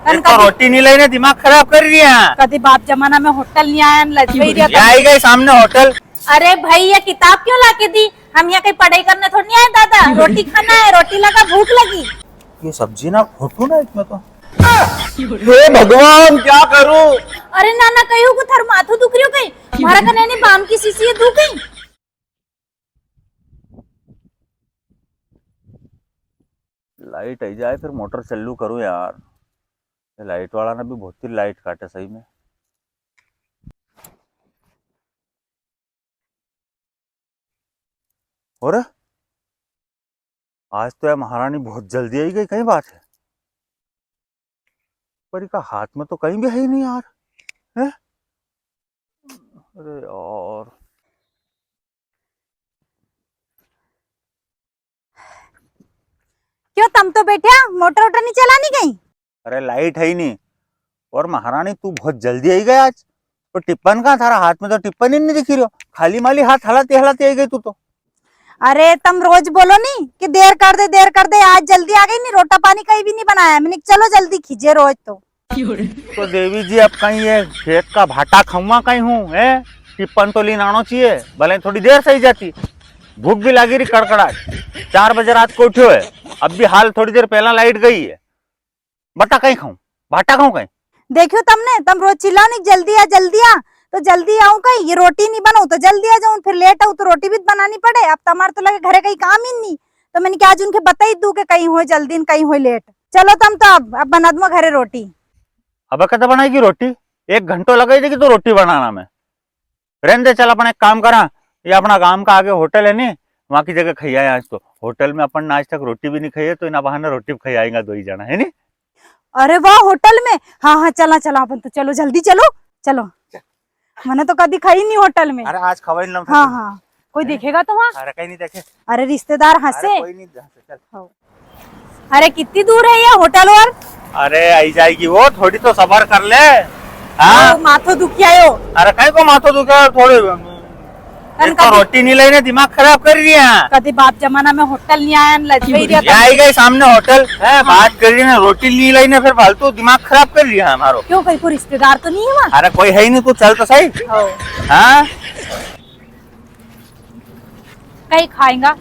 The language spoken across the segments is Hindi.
तो रोटी नहीं लेने दिमाग खराब कर रही है। कभी बाप जमाना में होटल नहीं आया आई गई सामने होटल। अरे भाई ये किताब क्यों लाके दी? हम यहाँ कहीं पढ़ाई करने थोड़ी नहीं आए दादा, रोटी खाना है, रोटी लगा भूख लगी। ये सब्जी ना फोटू ना इसमें तो। हे भगवान क्या करूं? अरे नाना कहीं को थार माथो दुख रही कहीं मारा कने नहीं बाम की सीसी दुख गई। लाइट आई जाए फिर मोटर चालू करूं यार। लाइट वाला ना भी बहुत ही लाइट काटे सही में। और आज तो यार महारानी बहुत जल्दी आई गई, कहीं बात है? पर का हाथ में तो कहीं भी है ही नहीं यार। है? अरे यार क्यों तुम तो बैठे मोटर वोटर नहीं चलानी गई? अरे लाइट है ही नहीं। और महारानी तू बहुत जल्दी आई गई आज। तो टिप्पन कहाँ थारा हाथ में तो टिप्पन ही नहीं दिख रही हो, खाली माली हाथ हलाते हलाते आई गई तू तो। अरे तुम रोज बोलो नहीं कि देर कर दे, आज जल्दी आ गई नहीं, रोटा पानी कहीं भी नहीं बनाया मैंने, चलो जल्दी खींचे रोज तो देवी जी अब कहीं ये खेत का भाटा खम्मा कहीं हूँ है, टिप्पन तो लीन आना चाहिए, भले थोड़ी देर से ही जाती। भूख भी लगी रही कड़कड़ाहट, 4 बजे रात को उठ्यो है, अब भी हाल थोड़ी देर पहला लाइट गई है। बता कहीं खाऊं, भाटा खाऊं कहीं? देखियो तुमने, तुम रोज चिल्लाओ नहीं जल्दी आ तो जल्दी आऊं कहीं, ये रोटी नहीं बनाऊं तो जल्दी आ जाऊं, फिर लेट आऊं तो रोटी भी बनानी पड़े। अब तुम्हारे तो लगे घरे कहीं काम ही नहीं, तो मैंने क्या आज उनके बता ही दूं कि कहीं हो जल्दी कहीं हो लेट। चलो तुम तो अब बना दूंगा घरे रोटी। अब कद बनाएगी रोटी? 1 घंटो लगेगी तो रोटी बनाना में। रहने दे, चल अपन एक काम करा, ये अपना गांव का आगे होटल है नी, वहां की जगह खाई आए। आज तो होटल में अपन आज तक रोटी भी नहीं खाई है, तो इन बहाने रोटी खाई आएगा 2 ही जना है नी। अरे वाह होटल में, हाँ चला अपन तो, चलो जल्दी चलो मैंने तो कभी खाई नहीं होटल में। अरे आज खवाई ना। हाँ कोई देखेगा तो वहाँ? अरे कहीं नहीं देखे। अरे रिश्तेदार हंसे। कोई नहीं हंसे, चल। अरे कितनी दूर है ये होटल? और अरे आई जाएगी वो, थोड़ी तो सबर कर ले। हाँ माथो दुखी आयो। अरे कहीं को माथो दुखा थोड़ी, तो रोटी नहीं लेने दिमाग खराब कर रही है। कभी बाप जमाना में होटल नहीं आया आई गई सामने होटल है, बात कर रही है, रोटी नहीं लेने फिर फालतू दिमाग खराब कर रही है हमारो। क्यों कहीं को रिश्तेदार तो नहीं है वहाँ? अरे कोई है ही नहीं, तू चल तो सही। हाँ कहीं खाएगा?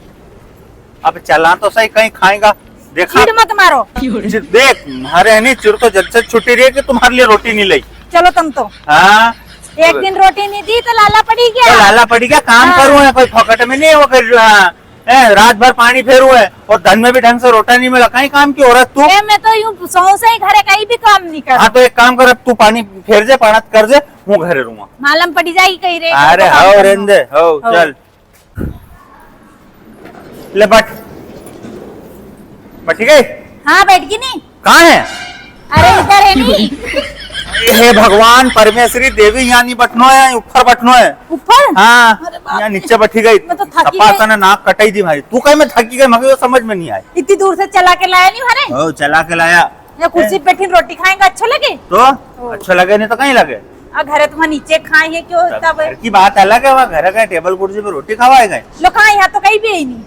अब चला तो सही, कहीं खाएगा। देखा चिढ़ मत मारो। देख अरे नहीं, चिड़ तो जब से छुट्टी रही है कि तुम्हारे लिए रोटी नहीं लाई। चलो तुम तो। हाँ एक दिन रोटी नहीं दी तो लाला पड़ी क्या? तो लाला पड़ी क्या? काम करूँ है, कोई फोकट में नहीं है वो कर। रात भर पानी फेरू है और धन में भी ढंग से रोटा नहीं मिला, कहीं काम की औरत तू। मैं तो यूं सौ से ही घरे कहीं भी काम नहीं कर। हाँ तो एक काम कर, अब तू पानी फेर जे, पानत कर जे, वो घरे रहूंगा। मालूम पड़ी जाएगी कहीं रे। अरे हो रेंदे हो, चल ले बैठ गई। हाँ बैठ गई नहीं। कहाँ है? अरे इधर है नहीं। हे भगवान परमेश्वरी देवी, यहाँ नहीं बैठनो है, ऊपर बैठनो है। ऊपर? हाँ यहाँ नीचे बैठी गई। मैं तो थकी सपा ने नाक कटाई थी भाई। तू कहीं में थकी गई, मगर समझ में नहीं आई। इतनी दूर से चला के लाया नहीं हरे? ओ चला के लाया। या कुर्सी पे बैठी रोटी खाएंगे अच्छा लगे तो? अच्छा लगे नहीं तो कहीं लगे। घरे तुम्हारे नीचे खाए है क्यों? तब घर की बात अलग है, वहाँ घर का टेबल कुर्सी पे रोटी खवाए गए लो, कहाँ यहाँ तो कहीं भी है नहीं।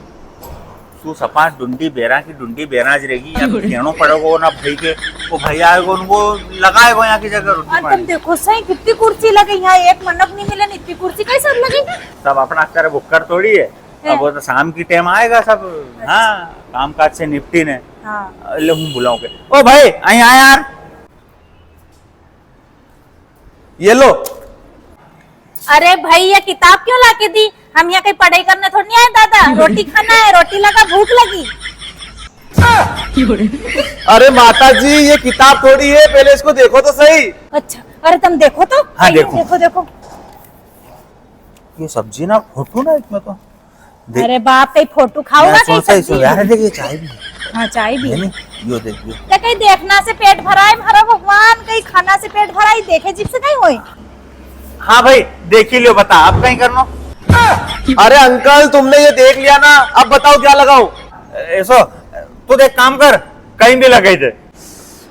तू सपा डुंडी बेरा की डुंडी बेराज रहेगी, कहना पड़ेगा ना भाई के, वो भैया आएगा उनको लगाएगा यहाँ की जगह रोटी तुम देखो सही कितनी कुर्सी लगी यहाँ, एक मंडप नहीं मिले, इतनी कुर्सी कैसे लगी? सब अपना करे बुक्कर थोड़ी है। अब वो तो शाम की टाइम आएगा सब। हाँ काम काज से निपटी ने। हाँ ले हूँ बुलाऊं के, ओ भाई आई आ यार, ये लो। अरे भाई ये किताब क्यों लाके दी? हम यहाँ कहीं पढ़ाई करने थोड़ी नहीं आए दादा, रोटी खाना है, रोटी लगा भूख लगी। अरे माता जी ये किताब थोड़ी है, पहले इसको देखो तो सही। अच्छा अरे तुम देखो तो। हाँ देखो। देखो ये सब्जी ना फोटो ना इसमें तो। अरे बाप कहीं फोटो खाओगा कहीं सब्जी? यार देखिए चाय भी। हाँ चाय भी है। यो देखिए, कहीं देखना से पेट भरा है भरा भगवान, कहीं खाना से पेट भरा ही देखे जिप से कहीं होए। हाँ भाई देख ही लो, बता आप कहीं करना। अरे अंकल तुमने ये देख लिया ना, अब बताओ क्या लगाओ? ऐसो तू देख काम कर, कहीं भी लगे थे।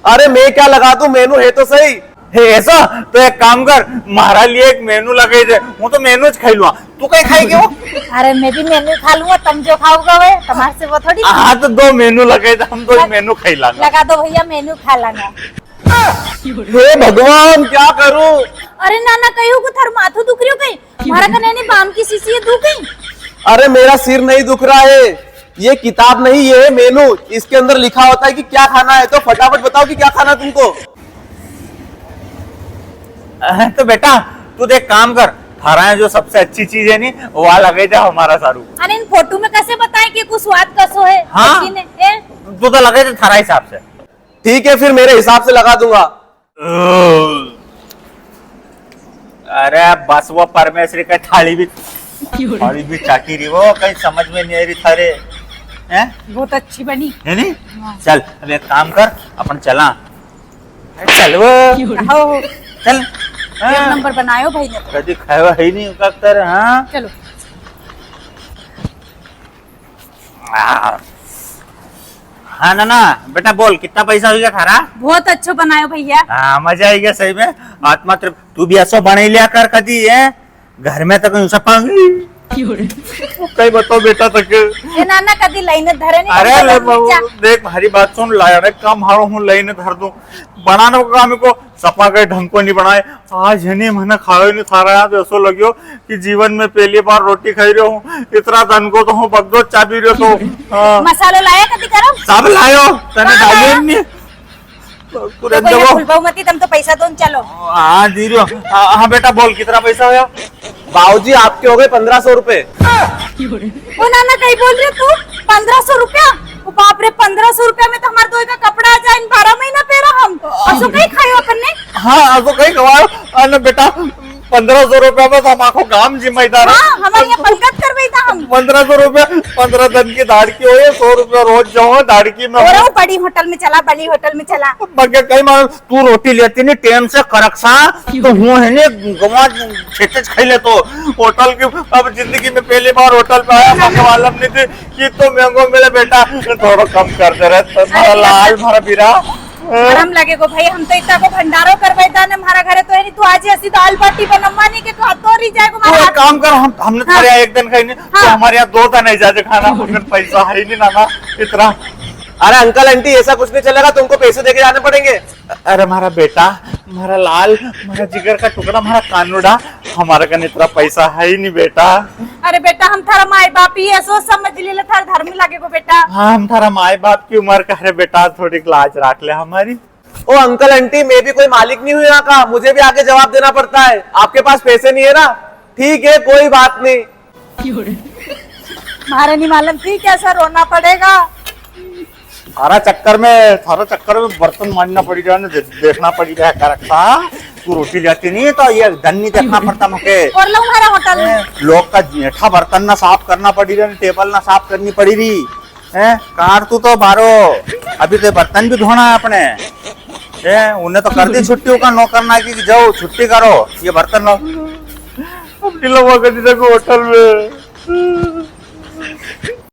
अरे मैं क्या लगा दूं, मेनू है तो सही। ऐसा तो एक काम कर, हमारा लिए एक मेनू लगे थे, वो तो मेनू खाई लूंगा, तू कहीं खाएगी वो? अरे मैं भी मेनू खा लूंगा, तुम जो खाओगा वे तुम्हारे से वो थोड़ी। हाँ तो 2 मेनू लगे थे, हम 2 मेनू खाई लांगे। लगा दो भैया, मेनू खा लेंगे। हे भगवान क्या करूं? अरे नाना कहीं को थार माथो दुख रही हो कहीं मारा कने ने बाम की शीशी है दुख गई। अरे मेरा सिर नहीं दुख रहा है, ये किताब नहीं, ये है मेनू। इसके अंदर लिखा होता है कि क्या खाना है, तो फटाफट बताओ कि क्या खाना तुमको। तो बेटा तू देख काम कर, थारा है जो सबसे अच्छी चीज है नी वहाँ लगे जा हमारा सारू। अरे इन फोटो में कैसे बताएं कि कुछ स्वाद कसो है। हाँ। लेकिन, ए? तू तो लगे जा थारा हिसाब से। ठीक है फिर मेरे हिसाब से लगा दूंगा। अरे बस वो परमेश्वरी का थाली भी चाटी रही, वो कहीं समझ में नहीं आ रही थारे हैं। बहुत अच्छी बनी है नी? चल अब एक काम कर, अपन चला। चल वो आओ, चल। एक नंबर बनायो भाई ने। कभी खाया ही नहीं कर। हाँ चलो हाँ नाना बेटा बोल कितना पैसा हो गया थारा? बहुत अच्छा बनायो भैया। हाँ मजा आई गया सही में, आत्मा तू भी ऐसा बने लिया कर कदी है घर में तो कहीं कहीं बताओ बेटा तक। ए नाना कदी लाइन धरे नहीं। अरे ले बाबू, देख हमारी बात सुन, लाया काम हारो हूँ लाइन धर दूं, बनाने को काम को सपा के ढंग को नहीं बनाए। आज है नहीं मैंने खाया नहीं खा रहा, तो ऐसा लगियो कि जीवन में पहली बार रोटी खाई रही हूँ। इतना धन को तो हूँ बगदो चाबी रहे तो। हाँ। मसालो लाया कदी करो सब लायो तने हाँ, डालिए हाँ। नहीं तो भैया फुलबाऊ मती तुम तो पैसा दो चलो। हाँ दी रही हो। हाँ बेटा बोल कितना पैसा होया? बाबूजी आपके हो गए 1500 रुपए। ओ नाना कहीं बोल रहे तू 1500 रुपया? ओ बाप रे 1500 रुपया में तो हमारे दो का कपड़ा आ जाए 12 महीना पहरा हम। असो कहीं खायो अपन ने। हाँ तो कहीं कमाओ। अरे बेटा 1500 रुपया में तो हम आखो काम जिम्मेदार है। हाँ हमारे यहाँ पंकज करवाई था हम। 1500 रुपया 15 दिन की दाड़की हो, 100 रुपया रोज जाओ दाड़की में। और वो बड़ी होटल में चला, बड़ी होटल में चला। बगे कहीं मालूम तू रोटी लेती नहीं टाइम से करकसा तो हूँ है नहीं गवा छेच खाई ले। तो होटल की अब जिंदगी में पहली बार होटल पे आया, मुझे मालूम नहीं थी कि तो महंगो मिले। बेटा थोड़ा कम कर दे रहे मारा लाल मारा बीरा। गरम लगे को भाई, हम तो इतना को भंडारो करवाई था ना हमारा घरे तो है नहीं। तू आज ऐसी दाल बाटी बनवा नहीं के तो हाथ तो रही जाएगा तो हमारा। एक काम कर, हमने तुम्हारे यहाँ एक दिन खाई नहीं तो हमारे यहाँ 2 दिन जाके खाना, मगर पैसा है नहीं नाना इतना। अरे अंकल आंटी ऐसा कुछ नहीं चलेगा, तुमको पैसे देके जाने पड़ेंगे। अरे हमारा बेटा, हमारा लाल, हमारा जिगर का टुकड़ा, हमारा कानूड़ा, हमारे कन इतना पैसा है ही नहीं बेटा। अरे बेटा हम थारा माई बाप ही है, सोच समझ ले थारा धर्म लगे को बेटा। हाँ हम थारा माए बाप की उम्र का है बेटा, थोड़ी लाज रख ले हमारी। ओ अंकल आंटी मैं भी कोई मालिक नहीं हूँ यहाँ का, मुझे भी आगे जवाब देना पड़ता है। आपके पास पैसे नहीं है ना, ठीक है कोई बात नहीं। मारे नहीं मालूम थी कैसा रोना पड़ेगा। थारा चक्कर में बर्तन मांजना पड़ी जाए, देखना पड़ी जाए कर रखा। तू रोटी लेती नहीं तो ये धन नहीं देखना पड़ता मुझे। और लो हमारा होटल में लोग का जेठा बर्तन ना साफ करना पड़ी रही, टेबल ना साफ करनी पड़ी रही है। कार तू तो बारो अभी तो बर्तन भी धोना है अपने। उन्हें तो कर दी छुट्टी का नौकर ना की जाओ छुट्टी करो, ये बर्तन लो होटल में।